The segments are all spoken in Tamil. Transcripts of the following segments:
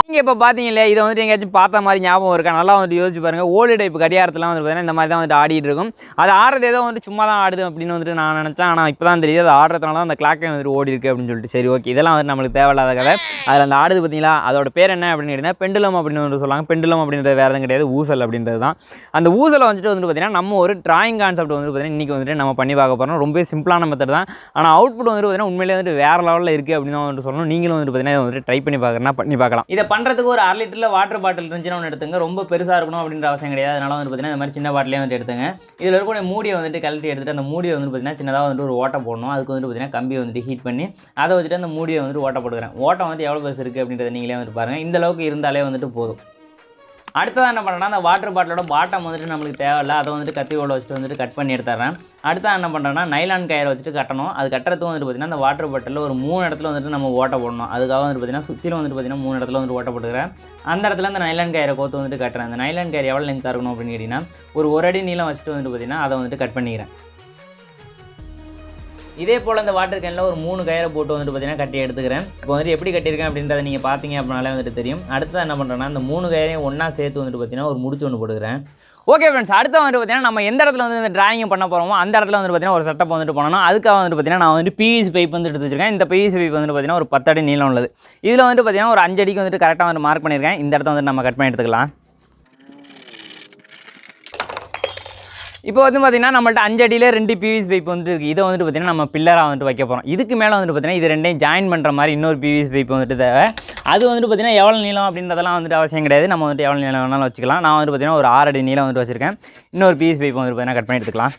நீங்கள் இப்போ பார்த்தீங்களே இதை வந்துட்டு எங்கேயாச்சும் பார்த்த மாதிரி ஞாபகம் இருக்கா? நல்லா வந்துட்டு யோசிச்சு பாருங்கள். ஓல்டு டைப் கடிகாரத்துலாம் வந்து பார்த்தீங்கன்னா இந்த மாதிரி தான் வந்துட்டு ஆடிட்டு இருக்கும். அது ஆடுறது ஏதோ வந்துட்டு சும்மா தான் ஆடுது அப்படின்னு வந்துட்டு நான் நினச்சேன். ஆனால் இப்போ தான் தெரியுது அது ஆடுறதுனால தான் அந்த கிளாக்கே வந்துட்டு ஓடி இருக்குது அப்படின்னு சொல்லிட்டு. சரி ஓகே, இதெல்லாம் வந்துட்டு நம்மளுக்கு தேவையில்லாத கதை. அதில் அந்த ஆடுது பார்த்தீங்களா, அதோட பேர் என்ன அப்படின்னு கேட்டிங்கன்னா பெண்டுலம் அப்படின்னு வந்து சொல்லுவாங்க. பெண்டுலம் அப்படின்றது வேறு எதுவும் கிடையாது, ஊசல் அப்படின்றது தான். அந்த ஊசலை வந்துட்டு பார்த்தீங்கன்னா நம்ம ஒரு டிராயிங் கான்செப்ட் வந்து பார்த்தீங்கன்னா இன்றைக்கி வந்துட்டு நம்ம பண்ணி பார்க்க போகிறோம். ரொம்ப சிம்பிளான மெத்தட் தான். ஆனால் அவுட்புட் வந்துட்டு பார்த்தீங்கன்னா உண்மையிலே வந்துட்டு வேறு லெவலில் இருக்குது அப்படின்னு தான் வந்துட்டு சொல்லணும். நீங்களும் வந்துட்டு பார்த்தீங்கன்னா இதை வந்துட்டு ட்ரை பண்ணி பார்க்குறேன்னா பண்ணி பார்க்கலாம். இதை பண்ணுறதுக்கு ஒரு 1/2 லிட்டரில் வாட்டர் பாட்டில் இருந்துச்சுன்னா ஒன்று எடுத்துங்க. ரொம்ப பெருசாக இருக்கணும் அப்படின்ற அவசியம் கிடையாது. அதனால் வந்து பார்த்தீங்கன்னா இந்த மாதிரி சின்ன பாட்டிலே வந்துட்டு எடுத்துங்க. இதில் இருக்கக்கூடிய மூடியை வந்துட்டு கழட்டி எடுத்துகிட்டு அந்த மூடியை வந்து பார்த்தீங்கன்னா சின்னதாக வந்துட்டு ஒரு ஓட்டை போடணும். அதுக்கு வந்துட்டு பார்த்தீங்கன்னா கம்பியை வந்துட்டு ஹீட் பண்ணி அதை வச்சுட்டு அந்த மூடியை வந்துட்டு ஓட்ட போட்டுக்கிறேன். ஓட்டம் வந்துட்டு எவ்வளோ பெருசு இருக்குது அப்படின்றத நீங்களே வந்துட்டு பாருங்கள். இந்த அளவுக்கு இருந்தாலே வந்துட்டு போதும். அடுத்ததாக என்ன பண்ணுறேன்னா அந்த வாட்டர் பாட்டிலோட பாட்டம் வந்துட்டு நம்மளுக்கு தேவையில்லை. அதை வந்துட்டு கத்தியோட வச்சுட்டு வந்துட்டு கட் பண்ணி எடுத்துறேன். அடுத்ததாக என்ன பண்ணுறேன்னா நைலான் கயிறை வச்சுட்டு கட்டணும். அது கட்டுறதுக்கு வந்துட்டு பார்த்திங்கன்னா அந்த வாட்டர் பாட்டிலில் ஒரு 3 இடத்துல வந்துட்டு நம்ம ஓட்ட போடணும். அதுக்காக வந்துட்டு பார்த்திங்கன்னா சுற்றிலும் வந்துட்டு பார்த்திங்கன்னா 3 இடத்துல வந்துட்டு ஓட்ட போட்டுக்கிறேன். அந்த இடத்துல அந்த நைலான் கயிறை கோத்து வந்துட்டு கட்டுறேன். அந்த நைலான் கயிறு எவ்வளோ லென்த்தாக இருக்கணும் அப்படின்னு கேட்டிங்கன்னா ஒரு அடி நீளம் வச்சுட்டு வந்துட்டு பார்த்திங்கன்னா அதை வந்துட்டு கட் பண்ணிக்கிறேன். இதே போல் இந்த வாட்டர் கேனில் ஒரு 3 கயிறை போட்டு வந்துட்டு பார்த்தீங்கன்னா கட்டி எடுத்துக்கிறேன். இப்போ வந்துட்டு எப்படி கட்டியிருக்கேன் அப்படின்றத நீங்கள் பார்த்தீங்க அப்படின்னாலே வந்துட்டு தெரியும். அடுத்தது என்ன பண்ணுறேன்னா இந்த 3 கயிறையும் ஒன்றா சேர்த்து வந்துட்டு பார்த்தீங்கன்னா ஒரு முடிச்சு ஒன்று போட்டுக்கிறேன். ஓகே ஃப்ரெண்ட்ஸ், அடுத்து வந்துட்டு பார்த்தீங்கன்னா நம்ம எந்த இடத்துல வந்து இந்த டிராயிங் பண்ண போகிறோமோ அந்த இடத்துல வந்துட்டு பார்த்தீங்கன்னா ஒரு செட்டப் வந்துட்டு பண்ணணும். அதுக்காக வந்துட்டு பார்த்தீங்கன்னா நான் வந்துட்டு பிவிசி பைப் வந்து எடுத்து வச்சிருக்கேன். இந்த பிவிசி பைப் வந்துட்டு பார்த்தீங்கன்னா ஒரு 10 அடி நீளம் உள்ளது. இதில் வந்துட்டு பார்த்தீங்கன்னா ஒரு 5 அடிக்கு வந்துட்டு கரெக்டாக வந்து மார்க் பண்ணியிருக்கேன். இந்த இடத்த வந்துட்டு நம்ம கட் பண்ணி எடுத்துக்கலாம். இப்போ வந்து பார்த்திங்கன்னா நம்மள்ட்ட 5 அடியில் 2 பிவிசி பைப் வந்துட்டு இருக்குது. இதை வந்துட்டு பார்த்திங்கன்னா நம்ம பில்லராக வந்துட்டு வைக்க போகிறோம். இதுக்கு மேலே வந்துட்டு பார்த்திங்கன்னா இது ரெண்டையும் ஜாயின் பண்ணுற மாதிரி இன்னொரு பிவிசி பைப் வந்துட்டு தேவை. அது வந்துட்டு பார்த்திங்கன்னா எவ்வளோ நீளம் அப்படின்றதெல்லாம் வந்துட்டு அவசியம் கிடையாது. நம்ம வந்துட்டு எவ்வளோ நீளம் வேணாலும் வச்சுக்கலாம். நான் வந்துட்டு பார்த்திங்கன்னா ஒரு 6 அடி நீளம் வந்துட்டு வச்சுருக்கேன். இன்னொரு பிவிசி பைப் வந்துட்டு பார்த்திங்கன்னா கட் பண்ணி எடுத்துக்கலாம்.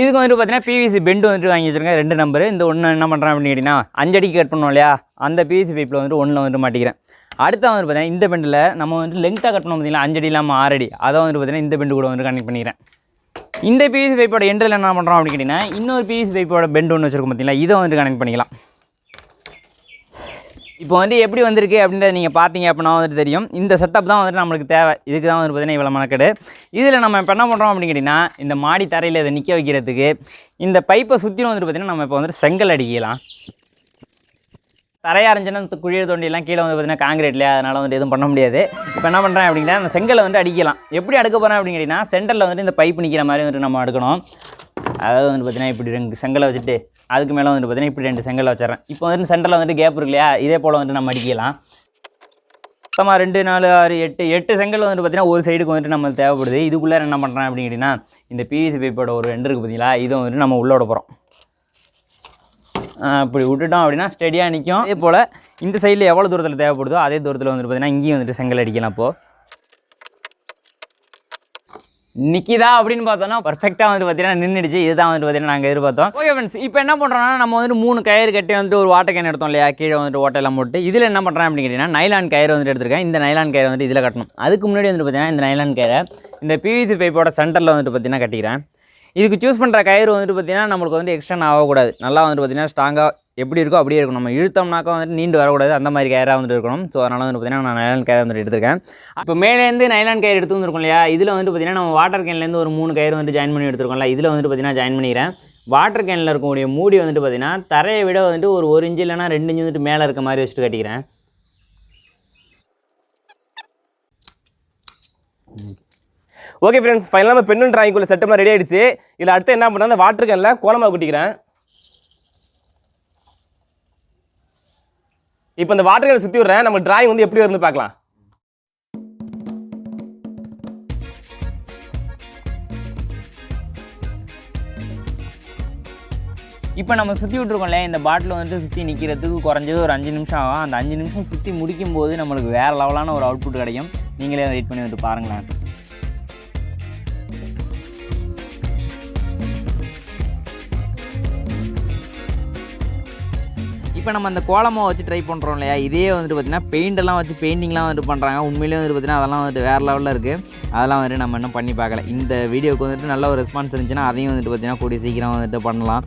இதுக்கு வந்துட்டு பார்த்தீங்கன்னா பிவிசி பெண்டு வந்துட்டு வாங்கி வச்சுருக்கேன் 2 நம்பரு. இந்த ஒன்று என்ன பண்ணுறேன் அப்படின்னு கேட்டிங்கன்னா 5 அடிக்கு கட் பண்ணோம் இல்லையா, அந்த பிவிசி பைப்பில் வந்துட்டு 1 வந்துட்டு மாட்டிக்கிறேன். அடுத்த வந்துட்டு பார்த்தீங்கன்னா இந்த பெண்டில் நம்ம வந்துட்டு லெங்க்தாக கட் பண்ணோம் பார்த்தீங்கன்னா 5 அடி இல்லாமல் 6 அடி, அதை வந்துட்டு பார்த்தீங்கன்னா இந்த பெண்டு கூட வந்துட்டு கனெக்ட் பண்ணிக்கிறேன். இந்த பிவிசி பைப்போட எண்டில் என்ன பண்ணுறோம் அப்படின்னு கேட்டிங்கன்னா இன்னொரு பிவிசி பைப்போட பெண்டு ஒன்று வச்சுருக்கோம் பார்த்தீங்களா, இதை வந்துட்டு கனெக்ட் பண்ணிக்கலாம். இப்போ வந்து எப்படி வந்திருக்கு அப்படின்றத நீங்கள் பார்த்தீங்க அப்படின்னா வந்துட்டு தெரியும். இந்த செட்டப் தான் வந்துட்டு நம்மளுக்கு தேவை. இதுக்கு தான் வந்துட்டு பார்த்தீங்கன்னா இவ்வளோ மெனக்கெடு. இதில் நம்ம இப்போ என்ன பண்ணுறோம் அப்படின்னு கேட்டிங்கன்னா இந்த மாடி தரையில் இதை நிற்க வைக்கிறதுக்கு இந்த பைப்பை சுற்றிலும் வந்துட்டு பார்த்திங்கன்னா நம்ம இப்போ வந்துட்டு செங்கல் அடிக்கலாம். தரையாக இருந்துச்சுன்னா குழியை தோண்டிலாம் கீழே வந்து பார்த்திங்கன்னா காங்கிரீட் இல்லையா, அதனால் வந்துட்டு எதுவும் பண்ண முடியாது. இப்போ என்ன பண்ணுறேன் அப்படின்னா அந்த செங்கலை வந்துட்டு அடிக்கலாம். எப்படி அடுக்க போகிறேன் அப்படின்னு கேட்டிங்கன்னா சென்டரில் வந்துட்டு இந்த பைப்பு நிற்கிற மாதிரி வந்துட்டு நம்ம அடுக்கணும். அதாவது வந்து பார்த்திங்கன்னா இப்படி 2 செங்கலை வச்சுட்டு அதுக்கு மேலே வந்துட்டு பார்த்திங்கன்னா இப்படி 2 செங்கலை வச்சிடறேன். இப்போ வந்துட்டு சென்டரில் வந்துட்டு கேப் இருக்கு இல்லையா, இதே போல் வந்துட்டு நம்ம அடிக்கலாம். மொத்தமாக 2, 4, 6, 8 செங்கல் வந்துட்டு பார்த்திங்கன்னா ஒரு சைடுக்கு வந்துட்டு நம்மளுக்கு தேவைப்படுது. இதுக்குள்ளே என்ன பண்ணுறேன் அப்படின்னு கேட்டிங்கன்னா இந்த பிவிசி பைப்போட ஒரு எண்டு இருக்குது பார்த்தீங்களா, இதை வந்துட்டு நம்ம உள்ளே விட போகிறோம். இப்படி விட்டுட்டோம் அப்படின்னா ஸ்டெடியாக நிற்கும். அதே போல் இந்த சைடில் எவ்வளோ தூரத்தில் தேவைப்படுதோ அதே தூரத்தில் வந்துட்டு பார்த்திங்கன்னா இங்கேயும் வந்துட்டு செங்கல் அடிக்கலாம். அப்போது நிற்கிதா அப்படின்னு பார்த்தோன்னா பர்ஃபெக்டாக வந்துட்டு பார்த்தீங்கன்னா நின்றுடுச்சு. இதுதான் வந்துட்டு பார்த்தீங்கன்னா நாங்கள் எதிர்பார்த்தோம். ஓகே ஃப்ரெண்ட்ஸ், இப்போ என்ன பண்ணுறோன்னா நம்ம வந்துட்டு 3 கயிறு கட்டி வந்துட்டு ஒரு வாட்டர் கேன் எடுத்தோம் இல்லையா, கீழே வந்துட்டு ஓட்டையெல்லாம் போட்டு இதில் என்ன பண்ணுறேன் அப்படின்னு கேட்டிங்கன்னா நைலான் கயிறு வந்துட்டு எடுத்துருக்கேன். இந்த நைலான் கயிறு வந்துட்டு இதில் கட்டணும். அதுக்கு முன்னாடி வந்துட்டு பார்த்தீங்கன்னா இந்த நைலான் கயிறை இந்த பிவிசி பைப்போட சென்டரில் வந்துட்டு பார்த்தீங்கன்னா கட்டிக்கிறேன். இதுக்கு சூஸ் பண்ணுற கயிறு வந்துட்டு பார்த்திங்கன்னா நம்மளுக்கு வந்துட்டு எக்ஸ்டெண்ட் ஆகக்கூடாது. நல்லா வந்துட்டு பார்த்திங்கன்னா ஸ்ட்ராங்காக எப்படி இருக்கோ அப்படியே இருக்கும். நம்ம இழுத்தோம்னாக்கா வந்துட்டு நீண்டு வரக்கூடாது, அந்த மாதிரி கயிறாக வந்துட்டு இருக்கணும். ஸோ அதனால் வந்து பார்த்திங்கன்னா நான் நைலான் கயிறு வந்துட்டு எடுத்துருக்கேன். இப்போ மேலேருந்து நைலான் கயிறு எடுத்து வந்துருக்கோம் இல்லையா, இதில் வந்துட்டு பார்த்திங்கன்னா நம்ம வாட்டர் கேன்லேருந்து ஒரு 3 கயிறு வந்துட்டு ஜாயின் பண்ணி எடுத்துருக்கோம்ல, இதில் வந்துட்டு பார்த்திங்கன்னா ஜாயின் பண்ணிக்கிறேன். வாட்டர் கேனில் இருக்கக்கூடிய மூடி வந்துட்டு பார்த்திங்கன்னா தரையை விட வந்துட்டு ஒரு 1 இன்ச்சு இல்லைனா 2 இன்ச்சு வந்துட்டு மேலே இருக்க மாதிரி வச்சுட்டு கட்டிக்கிறேன். ஓகே ஃப்ரெண்ட்ஸ், ஃபைனலாக நம்ம பெண்ணும் டிராயிங்குள்ள செட்டப்லாம் ரெடி ஆகிடுச்சு. இதில் அடுத்து என்ன பண்ணால் அந்த வாட்டர் கேனில் கோலமாக குட்டிக்கிறேன். இப்போ இந்த வாட்டர் கேனை சுற்றி விட்றேன். நம்ம டிராயிங் வந்து எப்படி வருதுன்னு பார்க்கலாம். இப்போ நம்ம சுற்றி விட்ருக்கோம்ல, இந்த பாட்டில் வந்துட்டு சுற்றி நிற்கிறதுக்கு குறைஞ்சது ஒரு 5 நிமிஷம் ஆகும். அந்த 5 நிமிஷம் சுற்றி முடிக்கும் போது நம்மளுக்கு வேறு லெவலான ஒரு அவுட்புட் கிடைக்கும். நீங்களே வெயிட் பண்ணி வந்துட்டு பாருங்களேன். இப்போ நம்ம அந்த கோலமாக வச்சு ட்ரை பண்ணுறோம் இல்லையா, இதே வந்துட்டு பார்த்திங்கன்னா பெயிண்டெல்லாம் வச்சு பெயிண்டிங்லாம் வந்துட்டு பண்ணுறாங்க. உண்மையிலேயே வந்துட்டு பார்த்திங்கன்னா அதெல்லாம் வந்துட்டு வேறு லெவலில் இருக்குது. அதெல்லாம் வந்துட்டு நம்ம இன்னும் பண்ணி பார்க்கல. இந்த வீடியோக்கு வந்துட்டு நல்ல ஒரு ரெஸ்பான்ஸ் இருந்துச்சுன்னா அதையும் வந்துட்டு பார்த்திங்கன்னா கூடிய சீக்கிரம் வந்துட்டு பண்ணலாம்.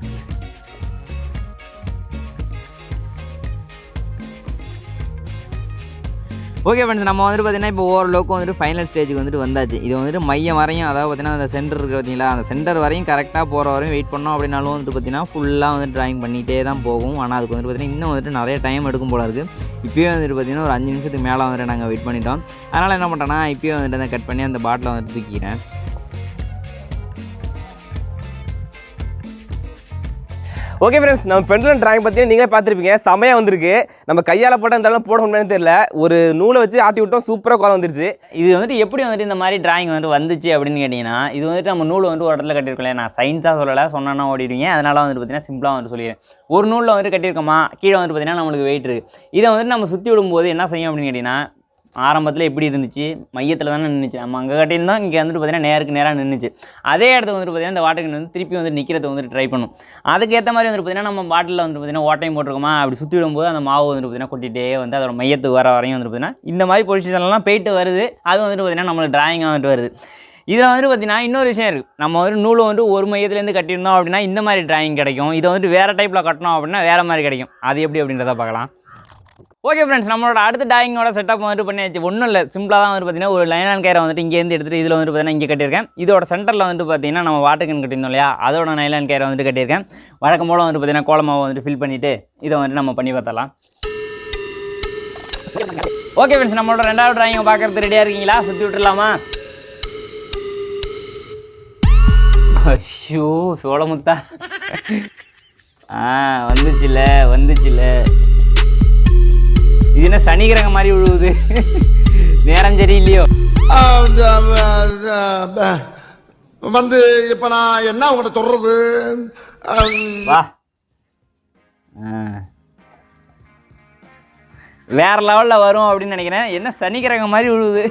ஓகே ஃப்ரெண்ட்ஸ், நம்ம வந்துட்டு பார்த்தீங்கன்னா இப்போ ஓரளவுக்கு வந்துட்டு ஃபைனல் ஸ்டேஜுக்கு வந்துட்டு வந்தாச்சு. இது வந்துட்டு மையம் வரையும், அதாவது பார்த்தீங்கன்னா அந்த சென்டர் இருக்குது பார்த்தீங்களா, அந்த சென்டர் வரையும் கரெக்டாக போகிற வரையும் வெயிட் பண்ணோம் அப்படின்னாலும் வந்துட்டு பார்த்தீங்கன்னா ஃபுல்லாக வந்துட்டு ட்ராயிங் பண்ணிகிட்டே தான் போகும். ஆனால் அதுக்கு வந்துட்டு பார்த்தீங்கன்னா இன்னும் வந்துட்டு நிறைய டைம் எடுக்கும் போல இருக்குது. இப்போயே வந்துட்டு பார்த்தீங்கன்னா ஒரு 5 நிமிஷத்துக்கு மேலே வந்துட்டு நாங்கள் வெயிட் பண்ணிட்டோம். அதனால் என்ன பண்ணுறேன்னா இப்போயே வந்துட்டு அதை கட் பண்ணி அந்த பாட்டில் வந்துட்டு தூக்கிக்கிறேன். ஓகே ஃப்ரெண்ட்ஸ், நம்ம பெண்டுலம் டிராயிங் பற்றி நீங்களே பார்த்துருப்பீங்க. செமையாக வந்திருக்கு. நம்ம கையால் போட்டால் இருந்தாலும் போட முடியாதுன்னு தெரியல. ஒரு நூலை வச்சு ஆட்டி விட்டோம், சூப்பராக கோலம் வந்துருச்சு. இது வந்துட்டு எப்படி வந்துட்டு இந்த மாதிரி டிராயிங் வந்துட்டு வந்துச்சு அப்படின்னு கேட்டிங்கன்னா, இது வந்துட்டு நம்ம நூல் வந்துட்டு ஒரு இடத்துல கட்டியிருக்கோம். நான் சயின்ஸாக சொல்லலை, சொன்னா ஓடிடுவீங்க. அதனால் வந்துட்டு பார்த்தீங்கன்னா சிம்பிளாக வந்துட்டு சொல்லிடுறேன். ஒரு நூலில் வந்துட்டு கட்டியிருக்கோமா, கீழே வந்துட்டு பார்த்தீங்கன்னா நம்மளுக்கு வெயிட் இருக்குது. இதை வந்துட்டு நம்ம சுற்றி விடும்போது என்ன செய்யும் அப்படின்னு கேட்டிங்கன்னா, ஆரம்பத்தில் எப்படி இருந்துச்சு, மையத்தில் தானே நின்றுச்சு. நம்ம அங்கே கட்டியிருந்தோம், இங்கே வந்துட்டு பார்த்தீங்கன்னா நேருக்கு நேராக நின்றுச்சு. அதே இடத்துக்கு வந்துட்டு பார்த்தீங்கன்னா இந்த வாட்டர் கேன் வந்து திருப்பி வந்து நிற்கிறத வந்துட்டு ட்ரை பண்ணும். அதுக்கேற்ற மாதிரி வந்துட்டு பார்த்தீங்கன்னா நம்ம பாட்டிலில் வந்துட்டு பார்த்தீங்கன்னா ஓட்டையும் போட்டிருக்கோமா, அப்படி சுற்றி விடும்போது அந்த மாவு வந்துட்டு பார்த்தீங்கன்னா கொட்டிகிட்டே வந்து அதோட மையத்துக்கு வர வரையும் வந்துட்டு பார்த்தீங்கன்னா இந்த மாதிரி பொசிஷன்லாம் போயிட்டு வருது. அது வந்துட்டு பார்த்தீங்கன்னா நம்மளுக்கு டிராயிங்காக வந்துட்டு வருது. இதில் வந்துட்டு பார்த்தீங்கன்னா இன்னொரு விஷயம் இருக்குது. நம்ம வந்து நூலை வந்துட்டு ஒரு மையத்துலேருந்து கட்டியிருந்தோம் அப்படின்னா இந்த மாதிரி டிராயிங் கிடைக்கும். இதை வந்துட்டு வேறு டைப்பில் கட்டணும் அப்படின்னா வேறு மாதிரி கிடைக்கும். அது எப்படி அப்படின்றத பார்க்கலாம். ஓகே ஃப்ரெண்ட்ஸ், நம்மளோட அடுத்த டிராயிங்கோட செட்டப் வந்துட்டு பண்ணியாச்சு. ஒன்றும் இல்லை, சிம்பிளாக தான் வந்து பார்த்தீங்கன்னா ஒரு லைன் அண்ட் கேரை வந்துட்டு இங்கேருந்து எடுத்துகிட்டு இதில் வந்துட்டு பார்த்தீங்கன்னா இங்கே கட்டியிருக்கேன். இதோட சென்டரில் வந்துட்டு பார்த்தீங்கன்னா நம்ம வாட்டர் கேன் கட்டியிருந்தோம் இல்லையா, அதோட நைலான் கேரை வந்துட்டு கட்டியிருக்கேன். வழக்கம் போல் வந்துட்டு பார்த்தீங்கன்னா கோலமாவை வந்துட்டு ஃபில் பண்ணிவிட்டு இதை வந்துட்டு நம்ம பண்ணி பார்த்தலாம். ஓகே ஃப்ரெண்ட்ஸ், நம்மளோட ரெண்டாவது டிராயிங்கை பார்க்குறது ரெடியாக இருக்கீங்களா? சுற்றி விட்டுடலாமா? ஐயோ சோளமுத்தா, வந்துச்சுல. இது என்ன சனி கிரகம் மாதிரி விழுவுது, நேரம் சரி இல்லையோ? வந்து இப்ப நான் என்ன உங்கள்கிட்ட சொல்றது? வா, வேற லெவலில் வரும் அப்படின்னு நினைக்கிறேன். என்ன சனி கிரகம் மாதிரி விழுவுது,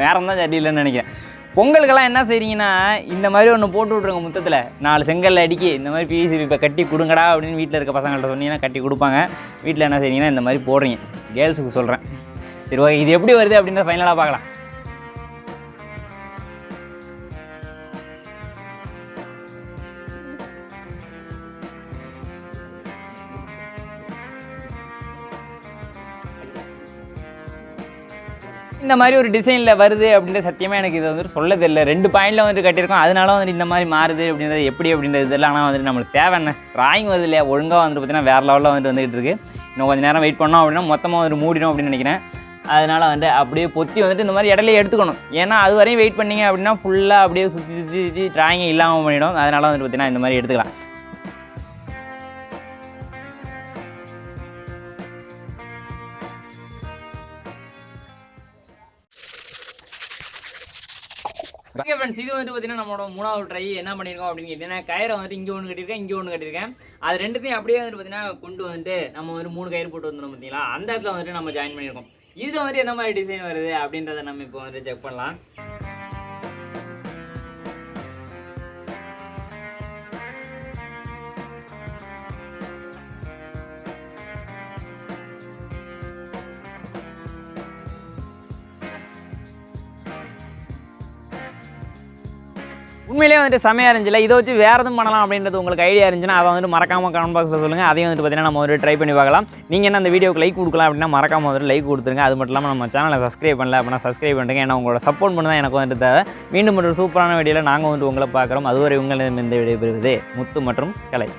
நேரம் தான் சரியில்லைன்னு நினைக்கிறேன். பொங்கலுக்கெல்லாம் என்ன செய்றீங்கன்னா இந்த மாதிரி ஒன்று போட்டு விட்ருங்க, முத்தத்தில் 4 செங்கல்ல அடிக்கி இந்த மாதிரி பிவிசி இப்போ கட்டி கொடுங்கடா அப்படின்னு வீட்டில் இருக்க பசங்கள்ட்ட சொன்னீங்கன்னா கட்டி கொடுப்பாங்க. வீட்டில் என்ன செய்றீங்கன்னா இந்த மாதிரி போடுறீங்க. கேர்ள்ஸுக்கு சொல்கிறேன். சரி ஓகே, இது எப்படி வருது அப்படின்ற ஃபைனலாக பார்க்கலாம். இந்த மாதிரி ஒரு டிசைனில் வருது அப்படின்ற சத்தியமாக எனக்கு இது வந்துட்டு சொல்ல தெரியல. 2 பாயிண்டில் வந்துட்டு கட்டியிருக்கோம், அதனால வந்துட்டு இந்த மாதிரி மாறுது அப்படின்றது எப்படி அப்படின்றது இதெல்லாம். ஆனால் வந்துட்டு நம்மளுக்கு தேவை என்ன, டிராயிங் வருது இல்லையா, ஒழுங்காக வந்துட்டு பார்த்தீங்கன்னா வேறு லெவலில் வந்துட்டு இருக்குது. இன்னும் கொஞ்சம் நேரம் வெயிட் பண்ணோம் அப்படின்னா மொத்தமாக வந்துட்டு மூடிடும் அப்படின்னு நினைக்கிறேன். அதனால் வந்துட்டு அப்படியே பொத்தி வந்துட்டு இந்த மாதிரி இடையில எடுத்துக்கணும். ஏன்னா அது வரையும் வெயிட் பண்ணிங்க அப்படின்னா ஃபுல்லாக அப்படியே சுற்றி டிராயிங் இல்லாமல் பண்ணிடும். அதனால் வந்துட்டு பார்த்தீங்கன்னா இந்த மாதிரி எடுத்துக்கலாம். ஓகே ஃப்ரெண்ட்ஸ், இது வந்துட்டு பார்த்தீங்கன்னா நம்மளோட 3வது ட்ரை. என்ன பண்ணியிருக்கோம் அப்படின்னு கேட்டிங்கன்னா, கயிறை வந்துட்டு இங்கே ஒன்று கட்டியிருக்கேன், இங்கே ஒன்று கட்டியிருக்கேன். அது ரெண்டுத்தையும் அப்படியே வந்துட்டு பார்த்தீங்கன்னா கொண்டு வந்துட்டு நம்ம வந்து 3 கயிறு போட்டு வந்துடும் பார்த்தீங்களா, அந்த இடத்துல வந்துட்டு நம்ம ஜாயின் பண்ணியிருக்கோம். இதில் வந்துட்டு என்ன மாதிரி டிசைன் வருது அப்படின்றத நம்ம இப்போ வந்துட்டு செக் பண்ணலாம். உண்மையிலேயே வந்துட்டு செமையாக இருந்துச்சுல. இதை வச்சு வேறு எதுவும் பண்ணலாம் அப்படின்றது உங்களுக்கு ஐடியா இருந்துச்சுன்னா அதை வந்துட்டு மறக்காமல் கமெண்ட் பாக்ஸில் சொல்லுங்கள். அதையும் வந்துட்டு பார்த்தீங்கன்னா நம்ம ஒரு ட்ரை பண்ணி பார்க்கலாம். நீங்கள் என்ன அந்த வீடியோக்கு லைக் கொடுக்கலாம் அப்படின்னா மறக்காமல் வந்துட்டு லைக் கொடுத்துருங்க. அது மட்டும் இல்லாமல் நம்ம சேனலை சப்ஸ்கிரைப் பண்ணல அப்படின்னா சப்ஸ்கிரைப் பண்ணுங்க. ஏன்னா உங்களோட சப்போர்ட் பண்ணி தான் எனக்கு வந்துட்டு தேவை. மீண்டும் ஒரு சூப்பரான வீடியோவில் நாங்கள் வந்துட்டு உங்களை பார்க்குறோம். அதுவரை உங்களிடம் இந்த வீடியோ பெறுவது முத்து மற்றும் கலை.